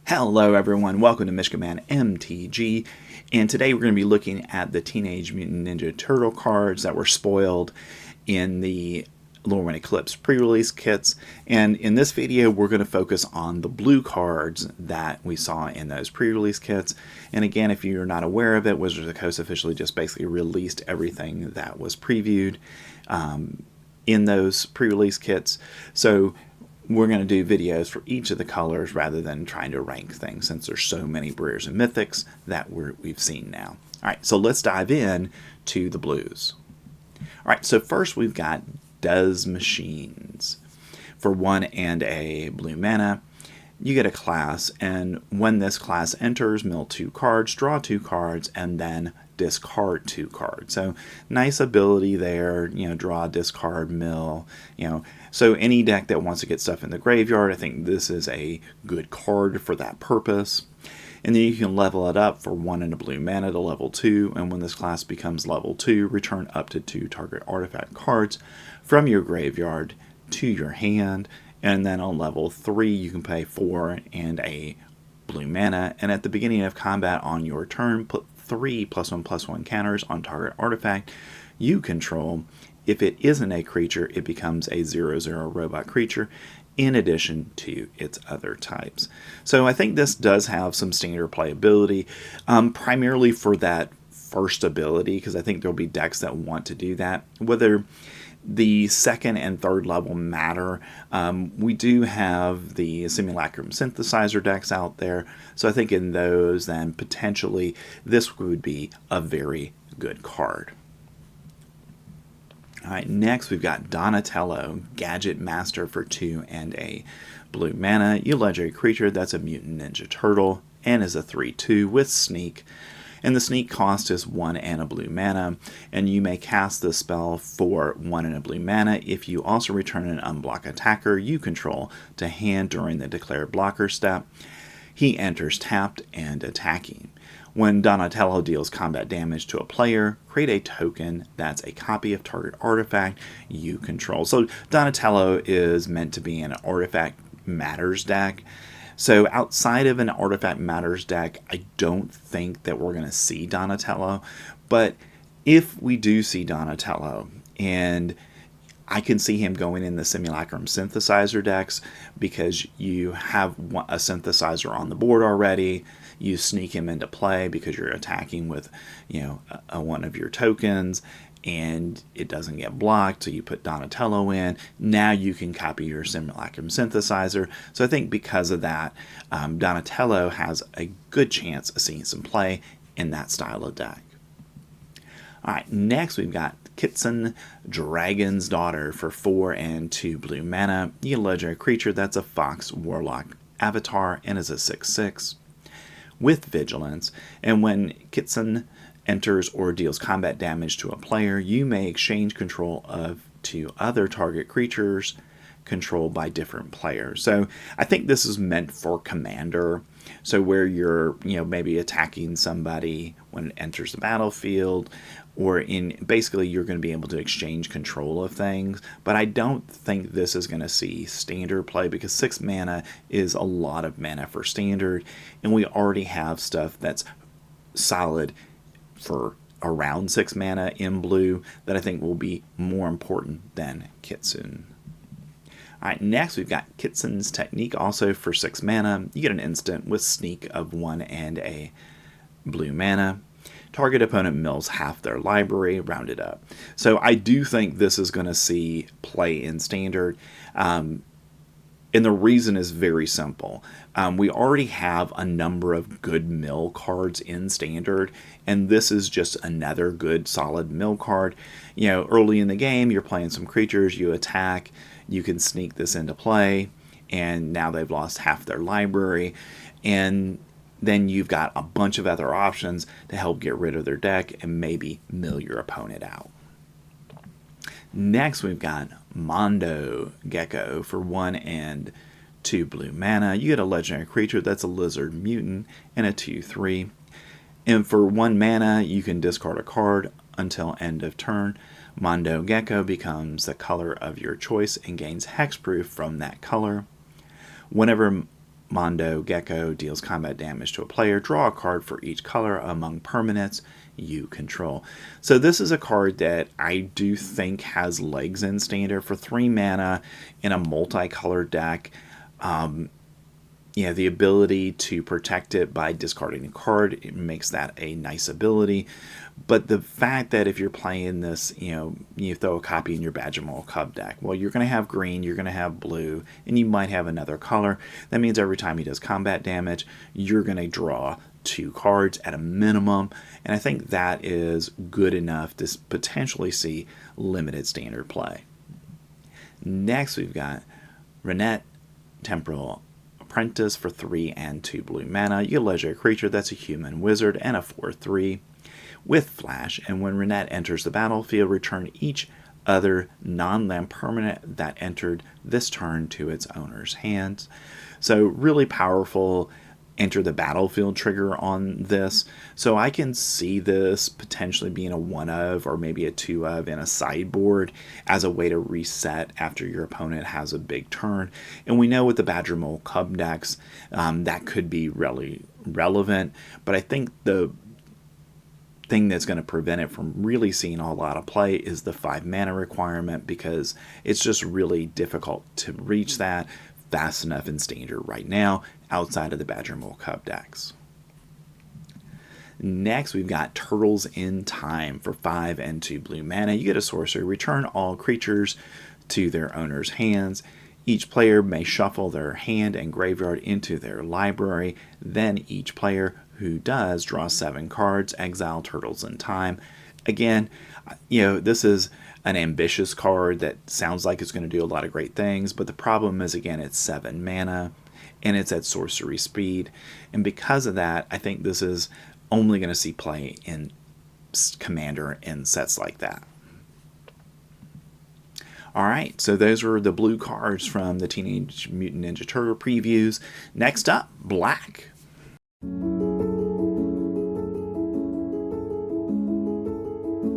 Hello everyone, welcome to Michigan MTG, and today we're going to be looking at the Teenage Mutant Ninja Turtle cards that were spoiled in the Lorwyn Eclipsed Pre-release kits. And in this video we're going to focus on the blue cards that we saw in those pre-release kits. And again, if you're not aware of it, Wizards of the Coast officially just basically released everything that was previewed in those pre-release kits. So we're going to do videos for each of the colors rather than trying to rank things, since there's so many Brewers and Mythics that we've seen now. Alright, so let's dive in to the blues. Alright, so first we've got Does Machines. For 1 and a blue mana, you get a class, and when this class enters, mill 2 cards, draw 2 cards, and then discard 2 cards. So nice ability there, draw, discard, mill, So any deck that wants to get stuff in the graveyard, I think this is a good card for that purpose. And then you can level it up for 1 and a blue mana to level 2, and when this class becomes level 2, return up to 2 target artifact cards from your graveyard to your hand. And then on level 3, you can pay 4 and a blue mana, and at the beginning of combat on your turn, put 3 +1/+1 counters on target artifact you control. If it isn't a creature, it becomes a 0/0 robot creature in addition to its other types. So I think this does have some standard playability, primarily for that first ability, because I think there'll be decks that want to do that. Whether the second and third level matter, we do have the Simulacrum Synthesizer decks out there, so I think in those then potentially this would be a very good card. Alright, next we've got Donatello, Gadget Master for 2 and a blue mana. You legendary creature that's a Mutant Ninja Turtle and is a 3/2 with Sneak. And the Sneak cost is 1 and a blue mana, and you may cast this spell for 1 and a blue mana if you also return an unblocked attacker you control to hand during the declared blocker step. He enters tapped and attacking. When Donatello deals combat damage to a player, create a token that's a copy of target artifact you control. So Donatello is meant to be an Artifact Matters deck. So outside of an Artifact Matters deck, I don't think that we're going to see Donatello. But if we do see Donatello, and I can see him going in the Simulacrum Synthesizer decks, because you have a synthesizer on the board already. You sneak him into play because you're attacking with, one of your tokens, and it doesn't get blocked, so you put Donatello in. Now you can copy your Simulacrum Synthesizer. So I think because of that, Donatello has a good chance of seeing some play in that style of deck. Alright, next we've got Kitsun, Dragon's Daughter for 4 and 2 blue mana. You get a legendary creature that's a Fox Warlock avatar and is a 6/6 with Vigilance. And when Kitsun enters or deals combat damage to a player, you may exchange control of 2 other target creatures controlled by different players. So I think this is meant for Commander. So where you're, maybe attacking somebody when it enters the battlefield, or basically you're going to be able to exchange control of things. But I don't think this is going to see standard play, because 6 mana is a lot of mana for standard, and we already have stuff that's solid for around 6 mana in blue that I think will be more important than Kitsun. Alright, next we've got Kitsun's Technique, also for 6 mana. You get an instant with Sneak of 1 and a blue mana. Target opponent mills half their library, rounded up. So I do think this is going to see play in standard. And the reason is very simple. We already have a number of good mill cards in standard, and this is just another good solid mill card. Early in the game, you're playing some creatures, you attack, you can sneak this into play, and now they've lost half their library, and then you've got a bunch of other options to help get rid of their deck and maybe mill your opponent out. Next we've got Mondo Gecko for 1 and 2 blue mana. You get a legendary creature that's a lizard mutant and a 2/3. And for 1 mana, you can discard a card until end of turn. Mondo Gecko becomes the color of your choice and gains hexproof from that color. Whenever Mondo Gecko deals combat damage to a player. Draw a card for each color among permanents you control. So this is a card that I do think has legs in Standard for 3 mana in a multicolored deck. The ability to protect it by discarding a card, it makes that a nice ability. But the fact that if you're playing this, you throw a copy in your Badgermole Cub deck. Well, you're going to have green, you're going to have blue, and you might have another color. That means every time he does combat damage, you're going to draw 2 cards at a minimum. And I think that is good enough to potentially see limited Standard play. Next, we've got Renette, Temporal Apprentice for 3 and 2 blue mana. You get a legendary creature that's a human wizard and a 4/3 with flash, and when Renette enters the battlefield, return each other non-land permanent that entered this turn to its owner's hands. So really powerful enter the battlefield trigger on this. So I can see this potentially being a 1 of or maybe a 2 of in a sideboard as a way to reset after your opponent has a big turn. And we know with the Badgermole Cub decks, that could be really relevant, but I think the thing that's going to prevent it from really seeing a lot of play is the 5 mana requirement, because it's just really difficult to reach that fast enough in Standard right now outside of the Badgermole Cub decks. Next, we've got Turtles in Time for 5 and 2 blue mana. You get a sorcery. Return all creatures to their owner's hands. Each player may shuffle their hand and graveyard into their library. Then each player who does draw 7 cards. Exile Turtles in Time. Again, this is an ambitious card that sounds like it's going to do a lot of great things, but the problem is, again, it's 7 mana and it's at sorcery speed, and because of that, I think this is only going to see play in Commander in sets like that. Alright, so those were the blue cards from the Teenage Mutant Ninja Turtle previews. Next up, black.